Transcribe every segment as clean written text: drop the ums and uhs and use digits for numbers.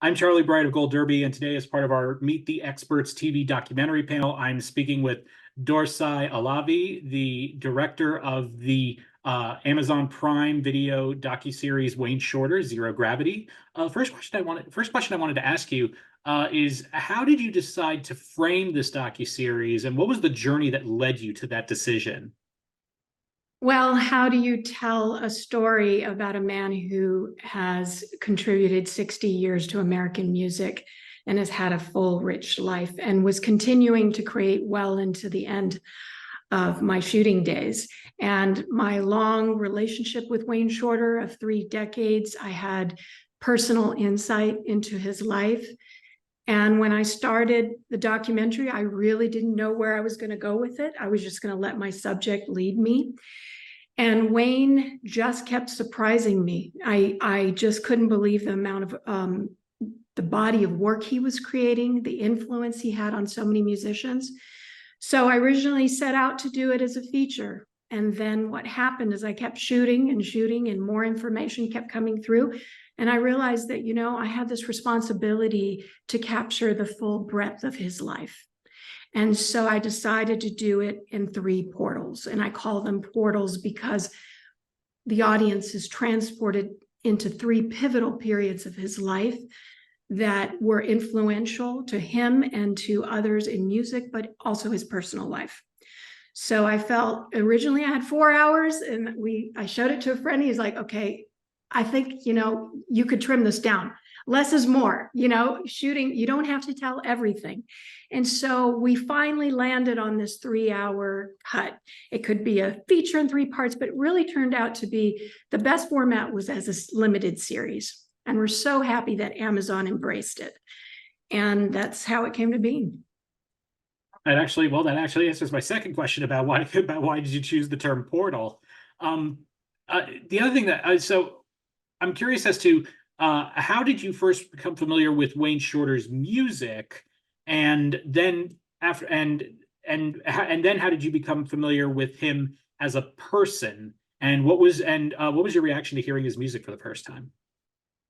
I'm Charlie Bright of Gold Derby, and today, as part of our Meet the Experts TV documentary panel, I'm speaking with Dorsay Alavi, the director of the Amazon Prime Video docuseries Wayne Shorter, Zero Gravity. First question I wanted to ask you is, how did you decide to frame this docuseries, and what was the journey that led you to that decision? Well, how do you tell a story about a man who has contributed 60 years to American music and has had a full, rich life and was continuing to create well into the end of my shooting days? And my long relationship with Wayne Shorter of 3 decades, I had personal insight into his life. And when I started the documentary, I really didn't know where I was going to go with it. I was just going to let my subject lead me. And Wayne just kept surprising me. I just couldn't believe the amount of the body of work he was creating, the influence he had on so many musicians. So I originally set out to do it as a feature. And then what happened is I kept shooting, and more information kept coming through. And I realized that, I had this responsibility to capture the full breadth of his life. And so I decided to do it in 3 portals. And I call them portals because the audience is transported into 3 pivotal periods of his life that were influential to him and to others in music, but also his personal life. So I felt originally I had 4 hours, and I showed it to a friend. He's like, okay, I think, you could trim this down. Less is more, shooting, you don't have to tell everything. And so we finally landed on this 3-hour cut. It could be a feature in 3 parts, but it really turned out to be the best format was as a limited series. And we're so happy that Amazon embraced it. And that's how it came to be. That actually answers my second question about why did you choose the term portal. The other thing so I'm curious as to how did you first become familiar with Wayne Shorter's music, and then how did you become familiar with him as a person, and what was your reaction to hearing his music for the first time?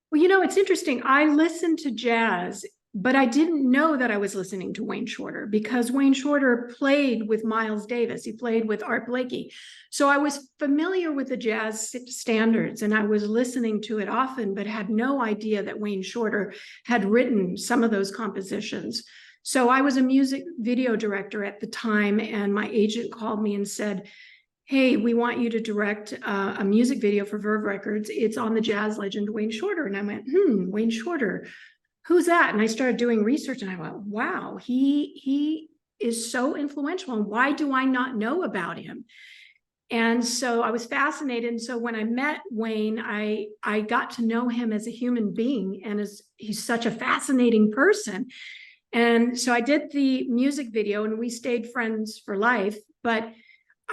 Well, it's interesting. I listened to jazz, but I didn't know that I was listening to Wayne Shorter because Wayne Shorter played with Miles Davis. He played with Art Blakey. So I was familiar with the jazz standards and I was listening to it often, but had no idea that Wayne Shorter had written some of those compositions. So I was a music video director at the time, and my agent called me and said, hey, we want you to direct a music video for Verve Records. It's on the jazz legend Wayne Shorter. And I went, Wayne Shorter, who's that? And I started doing research, and I went, wow, he is so influential. And why do I not know about him? And so I was fascinated. And so when I met Wayne, I got to know him as a human being, and he's such a fascinating person. And so I did the music video, and we stayed friends for life. But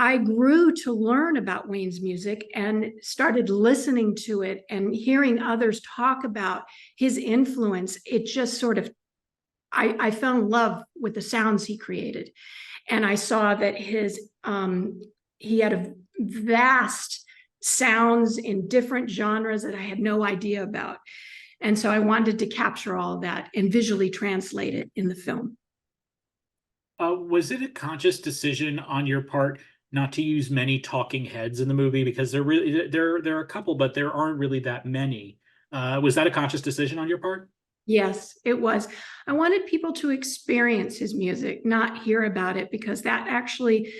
I grew to learn about Wayne's music and started listening to it and hearing others talk about his influence. It just sort of, I fell in love with the sounds he created. And I saw that he had a vast sounds in different genres that I had no idea about. And so I wanted to capture all of that and visually translate it in the film. Was it a conscious decision on your part not to use many talking heads in the movie, because there are a couple, but there aren't really that many? Was that a conscious decision on your part? Yes, it was. I wanted people to experience his music, not hear about it, because that actually,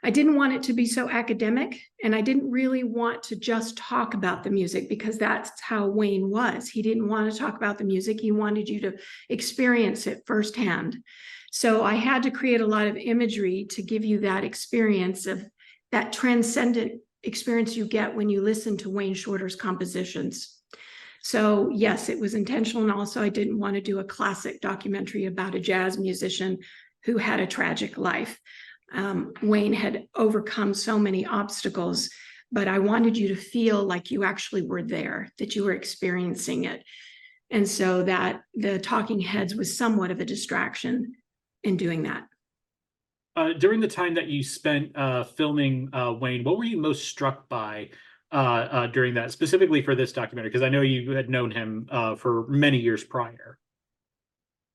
I didn't want it to be so academic, and I didn't really want to just talk about the music, because that's how Wayne was. He didn't want to talk about the music. He wanted you to experience it firsthand. So I had to create a lot of imagery to give you that experience, of that transcendent experience you get when you listen to Wayne Shorter's compositions. So yes, it was intentional. And also I didn't want to do a classic documentary about a jazz musician who had a tragic life. Wayne had overcome so many obstacles, but I wanted you to feel like you actually were there, that you were experiencing it. And so that the talking heads was somewhat of a distraction in doing that. During the time that you spent filming Wayne, what were you most struck by during that, specifically for this documentary? Because I know you had known him for many years prior.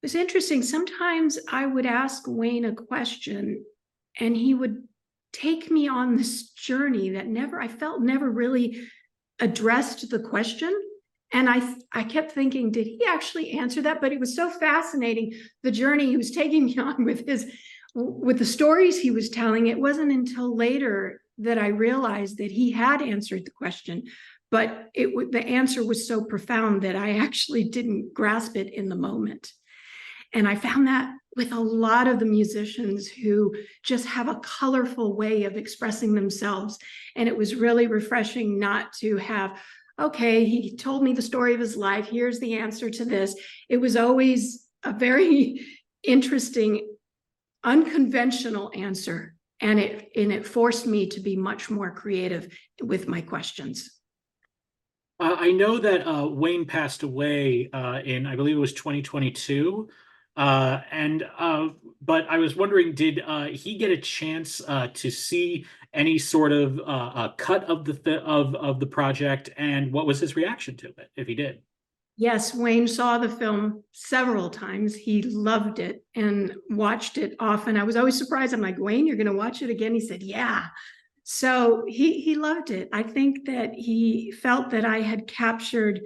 It's interesting. Sometimes I would ask Wayne a question and he would take me on this journey that I felt never really addressed the question. And I kept thinking, did he actually answer that? But it was so fascinating, the journey he was taking me on with the stories he was telling. It wasn't until later that I realized that he had answered the question, but the answer was so profound that I actually didn't grasp it in the moment. And I found that with a lot of the musicians who just have a colorful way of expressing themselves. And it was really refreshing not to have, okay, he told me the story of his life, here's the answer to this. It was always a very interesting, unconventional answer. And it forced me to be much more creative with my questions. I know that Wayne passed away in, I believe it was 2022. But I was wondering, did he get a chance to see any sort of cut of the project, and what was his reaction to it, if he did? Yes, Wayne saw the film several times. He loved it and watched it often. I was always surprised. I'm like, Wayne, you're going to watch it again? He said, yeah. So he loved it. I think that he felt that I had captured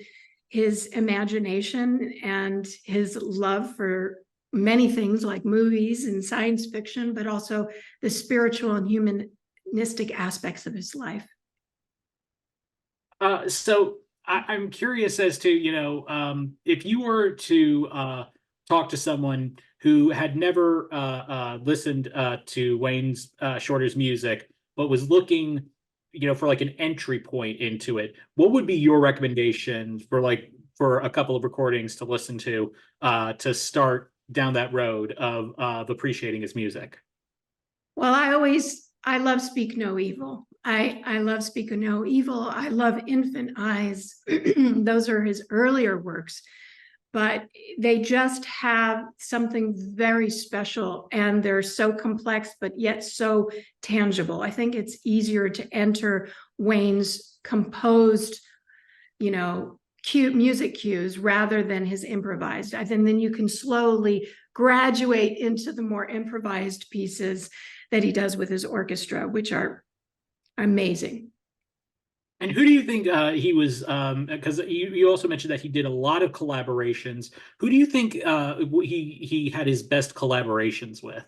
his imagination and his love for many things like movies and science fiction, but also the spiritual and humanistic aspects of his life. So I'm curious as to, if you were to talk to someone who had never listened to Wayne's Shorter's music, but was looking, for like an entry point into it, what would be your recommendation for a couple of recordings to listen to start down that road of appreciating his music? Well, I love Speak No Evil. I love Speak No Evil. I love Infant Eyes. Those are his earlier works, but they just have something very special, and they're so complex, but yet so tangible. I think it's easier to enter Wayne's composed, music cues rather than his improvised. And then you can slowly graduate into the more improvised pieces that he does with his orchestra, which are amazing. And who do you think he was? Because you also mentioned that he did a lot of collaborations. Who do you think he had his best collaborations with?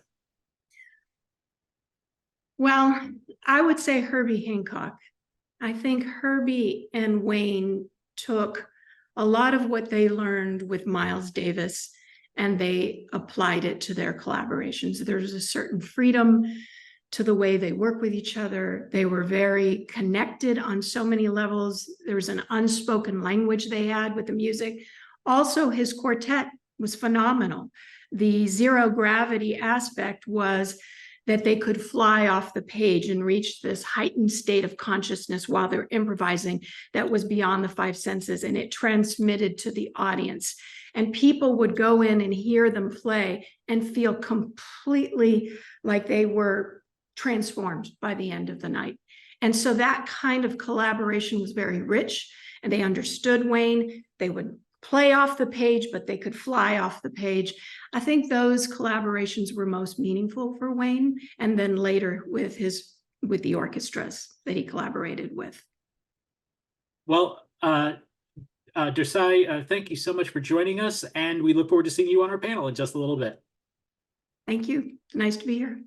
Well, I would say Herbie Hancock. I think Herbie and Wayne took a lot of what they learned with Miles Davis and they applied it to their collaborations. There's a certain freedom to the way they work with each other. They were very connected on so many levels. There was an unspoken language they had with the music. Also, his quartet was phenomenal. The zero gravity aspect was that they could fly off the page and reach this heightened state of consciousness while they're improvising that was beyond the five senses, and it transmitted to the audience. And people would go in and hear them play and feel completely like they were transformed by the end of the night. And so that kind of collaboration was very rich, and they understood Wayne. They would play off the page, but they could fly off the page. I think those collaborations were most meaningful for Wayne, and then later with the orchestras that he collaborated with. Well, Dorsay, thank you so much for joining us, and we look forward to seeing you on our panel in just a little bit. Thank you. Nice to be here.